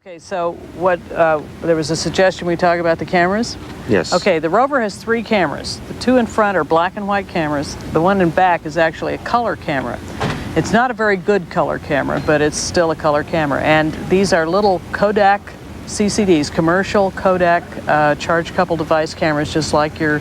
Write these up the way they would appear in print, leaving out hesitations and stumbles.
Okay, so there was a suggestion we talk about the cameras? Yes. Okay, the rover has 3 cameras. The 2 in front are black and white cameras. The one in back is actually a color camera. It's not a very good color camera, but it's still a color camera. And these are little Kodak CCDs, commercial Kodak charge couple device cameras, just like your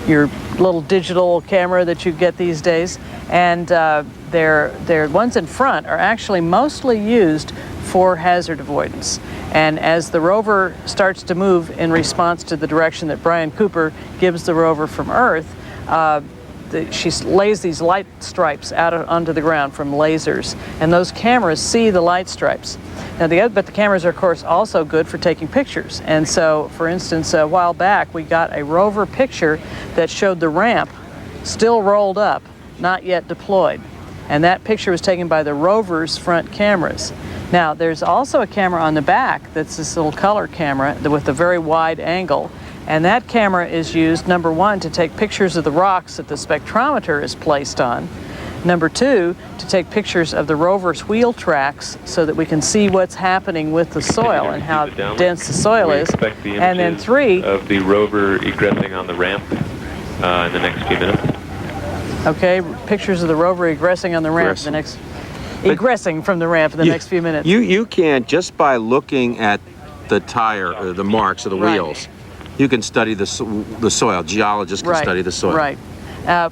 little digital camera that you get these days. And their ones in front are actually mostly used for hazard avoidance. And as the rover starts to move in response to the direction that Brian Cooper gives the rover from Earth, she lays these light stripes out onto the ground from lasers, and those cameras see the light stripes. Now, but the cameras are, of course, also good for taking pictures. And so, for instance, a while back, we got a rover picture that showed the ramp still rolled up, not yet deployed. And that picture was taken by the rover's front cameras. Now, there's also a camera on the back that's this little color camera with a very wide angle. And that camera is used, number 1, to take pictures of the rocks that the spectrometer is placed on. Number 2, to take pictures of the rover's wheel tracks so that we can see what's happening with the soil and how dense the soil is. And then 3, of the rover egressing on the ramp in the next few minutes. Okay, pictures of the rover egressing on the ramp egressing from the ramp in the next few minutes. You can't, just by looking at the tire or the marks of the wheels, you can study the soil. Geologists can study the soil. Right.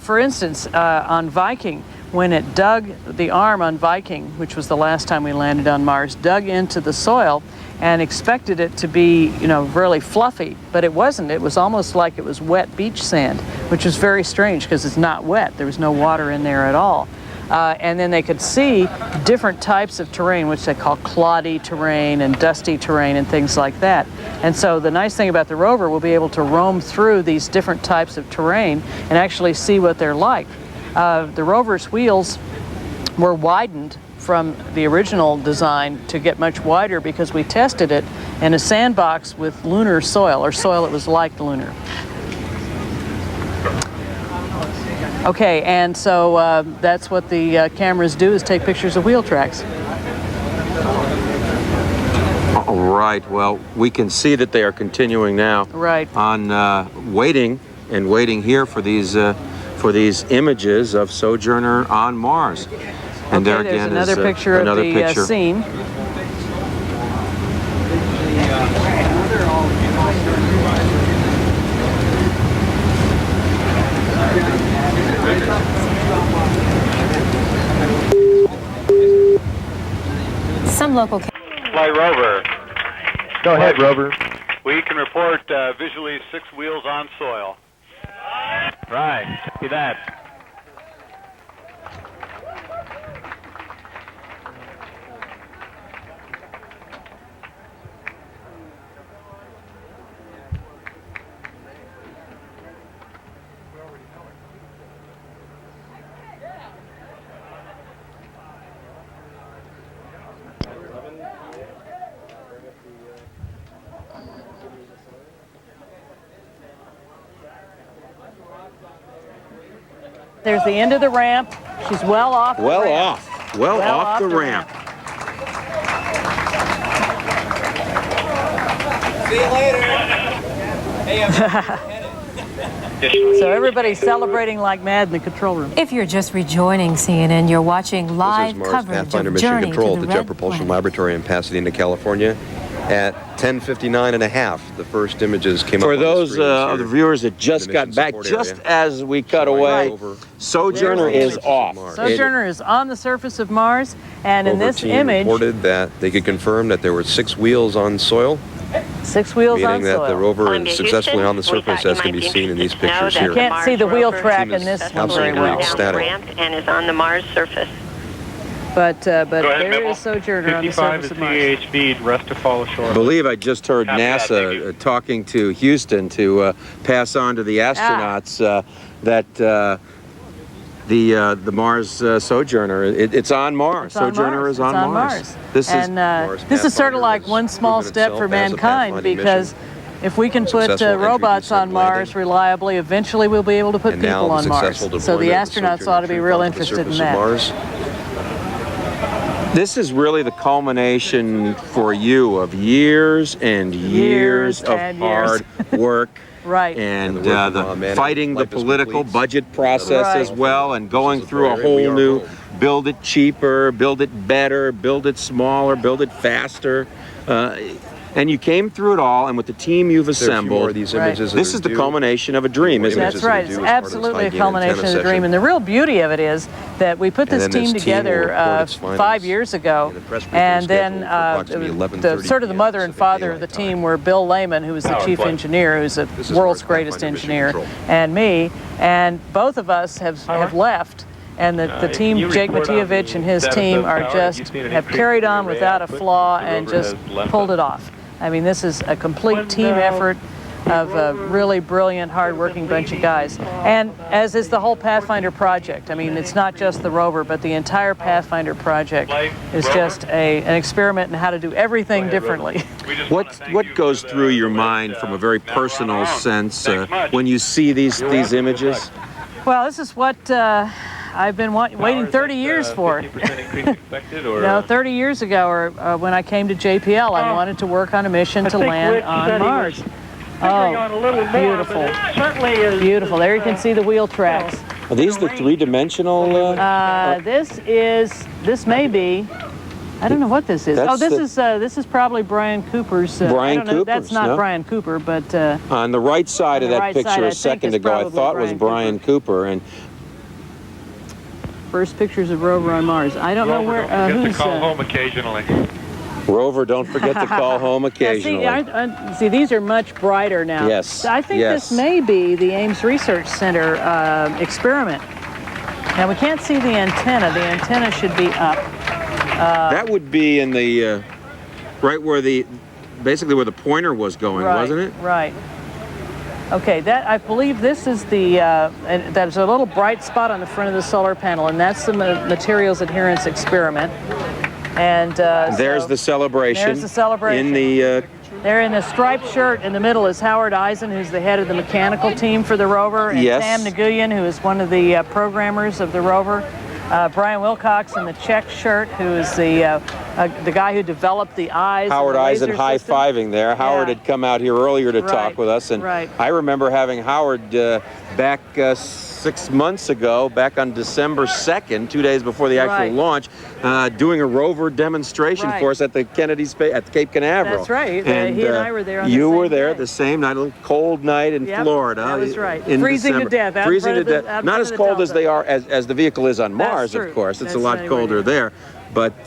For instance, on Viking, when it dug the arm on Viking, which was the last time we landed on Mars, dug into the soil and expected it to be, really fluffy, but it wasn't. It was almost like it was wet beach sand, which was very strange because it's not wet. There was no water in there at all. And then they could see different types of terrain, which they call cloddy terrain and dusty terrain and things like that. And so the nice thing about the rover, we'll be able to roam through these different types of terrain and actually see what they're like. The rover's wheels were widened from the original design to get much wider because we tested it in a sandbox with lunar soil, or soil that was like lunar. Okay, and so that's what the cameras do, is take pictures of wheel tracks. All right, well, we can see that they are continuing now on waiting here for these images of Sojourner on Mars. And okay, there again there's another picture of the scene. Some local... Fly Rover. Go ahead, Rover. We can report visually 6 wheels on soil. Right, see that. There's the end of the ramp. She's well off the ramp. Well off the ramp. See you later. Hey, So everybody's celebrating like mad in the control room. If you're just rejoining CNN, you're watching live coverage Pathfinder of mission Journey control to at the the Jet Red Propulsion Planet. Laboratory in Pasadena, California. At 10:59.5, the first images came up. For on the those screens of here the viewers that just in the got mission back, support just area. as we cut away, Sojourner is off. Sojourner is on the surface of Mars, and in Rover this team image, reported that they could confirm that there were 6 wheels on soil, 6 wheels on meaning that the soil. rover is successfully on the surface, as can be seen in these pictures here. You can't see the wheel track in this one very absolutely well. ecstatic. And is on the Mars surface. But there is Sojourner on the 55 surface is of Mars. PAH speed, rest to follow shore. I believe I just heard NASA talking to Houston to pass on to the astronauts that the Mars Sojourner, it's on Mars. It's on Sojourner Mars. is on It's on Mars. Mars. This is sort of like one small step for mankind, because if we can put robots on Mars reliably, eventually we'll be able to put people on Mars. So the astronauts ought to be real interested in that. This is really the culmination for you of years and years of hard work. Right. And the fighting the political budget process as well, and going through a whole new build it cheaper, build it better, build it smaller, build it faster. And you came through it all, and with the team you've assembled, this is the culmination of a dream, isn't it? That's right. It's absolutely a culmination of the dream. And the real beauty of it is that we put this team together 5 years ago, and then the mother and father of the team were Bill Lehman, who was the chief engineer, who's the world's greatest engineer, and me. And both of us have left. And the team, Jake Matijevich and his team, have carried on without a flaw and just pulled it off. I mean, this is a complete team effort of a really brilliant, hard-working bunch of guys. And as is the whole Pathfinder project. I mean, it's not just the rover, but the entire Pathfinder project is just an experiment in how to do everything differently. What goes through your mind from a very personal sense when you see these images? Well, this is what I've been waiting 30 years for. 30 years ago, or when I came to JPL, I wanted to work on a mission to land on Mars. Oh, beautiful. Beautiful. There you can see the wheel tracks. Are these the three-dimensional? This may be. I don't know what this is. This is probably Brian Cooper's. Brian Cooper's. That's not Brian Cooper, but on the right side of that picture a second ago, I thought was Brian Cooper. And first pictures of rover on Mars. I don't know where. Who's to call home occasionally. Rover, don't forget to call home occasionally. See, these are much brighter now. Yes. I think this may be the Ames Research Center experiment. Now we can't see the antenna. The antenna should be up. That would be in the right where basically where the pointer was going, wasn't it? Right. Okay, I believe this is and there's a little bright spot on the front of the solar panel, and that's the materials adherence experiment. And there's the celebration. There's the celebration. They're in a striped shirt. In the middle is Howard Eisen, who's the head of the mechanical team for the rover, and Sam Nguyen, who is one of the programmers of the rover. Brian Wilcox in the check shirt, who is the guy who developed the eyes. Howard Eisen high-fiving there. Yeah. Howard had come out here earlier to talk with us, and I remember having Howard back 6 months ago, back on December 2nd, 2 days before the actual launch, doing a rover demonstration for us at the at Cape Canaveral. That's right. And he and I were there on you were there the same night, a cold night in Florida. That was right. Freezing to death. Freezing to death. Not as cold as they are as the vehicle is on Mars, of course. It's a lot colder there. But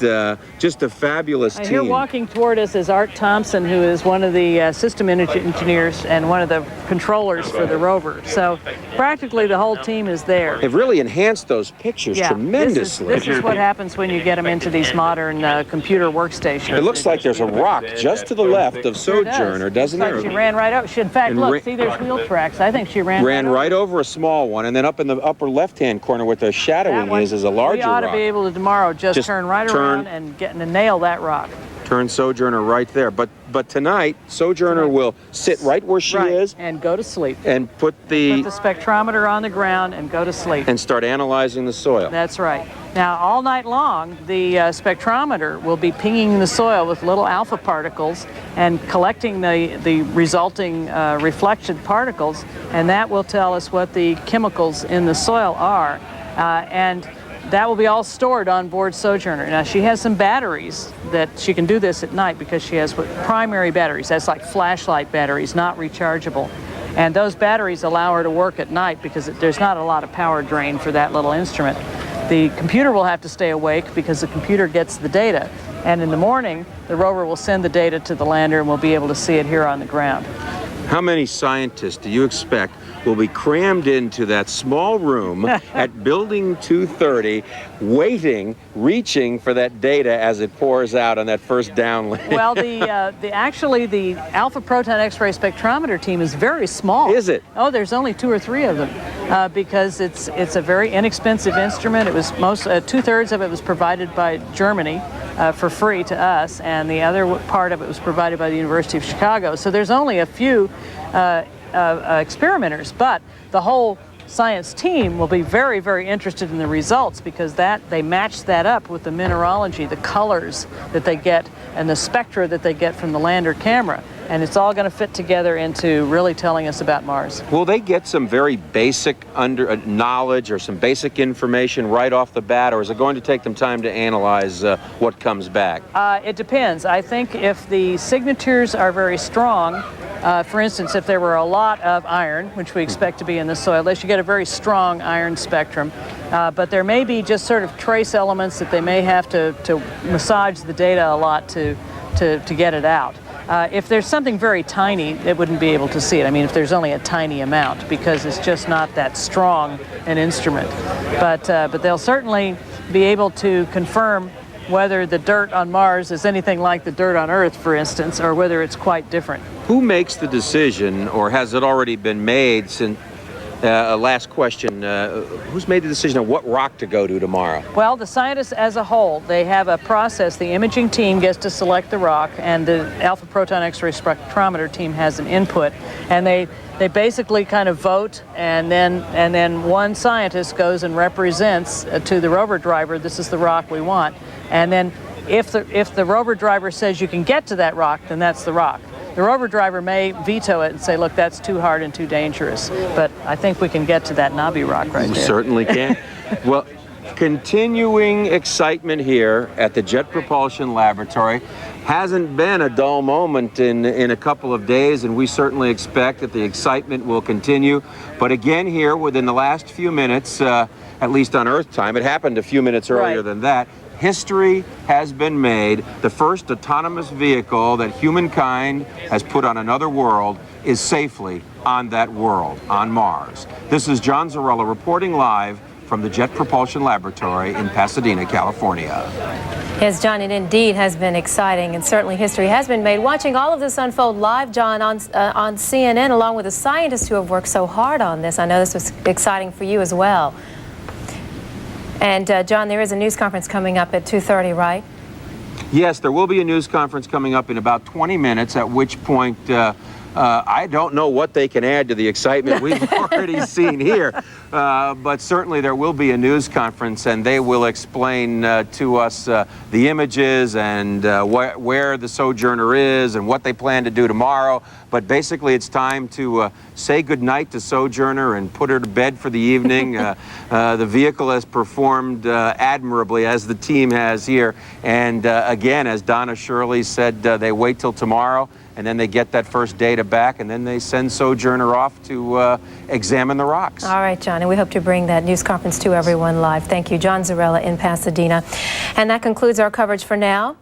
just a fabulous team. Here walking toward us is Art Thompson, who is one of the system engineers and one of the controllers for the rover. So practically the whole team is there. They've really enhanced those pictures tremendously. This is what happens when you get them into these modern computer workstations. It looks like there's a rock just to the left of Sojourner, doesn't there? She ran right over. In fact, look, see, there's wheel tracks. I think she ran right over a small one, and then up in the upper left-hand corner where the shadowing is a larger rock. We ought to be able to tomorrow just turn right around and nail that rock. Turn Sojourner right there. But tonight, Sojourner will sit right where she is and go to sleep. And put the spectrometer on the ground and go to sleep. And start analyzing the soil. That's right. Now, all night long, the spectrometer will be pinging the soil with little alpha particles and collecting the resulting reflection particles, and that will tell us what the chemicals in the soil are. And that will be all stored on board Sojourner. Now, she has some batteries that she can do this at night because she has primary batteries. That's like flashlight batteries, not rechargeable. And those batteries allow her to work at night because there's not a lot of power drain for that little instrument. The computer will have to stay awake because the computer gets the data. And in the morning, the rover will send the data to the lander and we'll be able to see it here on the ground. How many scientists do you expect will be crammed into that small room at Building 230, reaching for that data as it pours out on that first downlink? Well, actually the Alpha Proton X-ray spectrometer team is very small. Is it? Oh, there's only 2 or 3 of them because it's a very inexpensive instrument. It was 2/3 of it was provided by Germany for free to us, and the other part of it was provided by the University of Chicago. So there's only a few experimenters, but the whole science team will be very, very interested in the results, because they match that up with the mineralogy, the colors that they get, and the spectra that they get from the lander camera. And it's all going to fit together into really telling us about Mars. Will they get some very basic knowledge or some basic information right off the bat, or is it going to take them time to analyze what comes back? It depends. I think if the signatures are very strong, for instance, if there were a lot of iron, which we expect to be in the soil, they should get a very strong iron spectrum. But there may be just sort of trace elements that they may have to massage the data a lot to get it out. If there's something very tiny, it wouldn't be able to see it. I mean, if there's only a tiny amount, because it's just not that strong an instrument. But they'll certainly be able to confirm whether the dirt on Mars is anything like the dirt on Earth, for instance, or whether it's quite different. Who makes the decision, or has it already been made since, last question, who's made the decision on what rock to go to tomorrow? Well, the scientists as a whole, they have a process. The imaging team gets to select the rock, and the alpha proton X-ray spectrometer team has an input, and they basically kind of vote, and then one scientist goes and represents to the rover driver, this is the rock we want. And then if the rover driver says you can get to that rock, then that's the rock. The rover driver may veto it and say, look, that's too hard and too dangerous. But I think we can get to that knobby rock right there. We certainly can. Well, continuing excitement here at the Jet Propulsion Laboratory. Hasn't been a dull moment in a couple of days, and we certainly expect that the excitement will continue. But again here, within the last few minutes, at least on Earth time, it happened a few minutes earlier than that, history has been made. The first autonomous vehicle that humankind has put on another world is safely on that world, on Mars. This is John Zarrella reporting live from the Jet Propulsion Laboratory in Pasadena, California. Yes, John, it indeed has been exciting, and certainly history has been made. Watching all of this unfold live, John, on CNN, along with the scientists who have worked so hard on this. I know this was exciting for you as well. And John, there is a news conference coming up at 2:30, right? Yes, there will be a news conference coming up in about 20 minutes, at which point I don't know what they can add to the excitement we've already seen here. But certainly there will be a news conference, and they will explain to us the images and where the Sojourner is and what they plan to do tomorrow. But basically it's time to say goodnight to Sojourner and put her to bed for the evening. The vehicle has performed admirably, as the team has here. And again, as Donna, Shirley said, they wait till tomorrow, and then they get that first data back, and then they send Sojourner off to examine the rocks. All right, John, and we hope to bring that news conference to everyone live. Thank you, John Zarrella in Pasadena. And that concludes our coverage for now.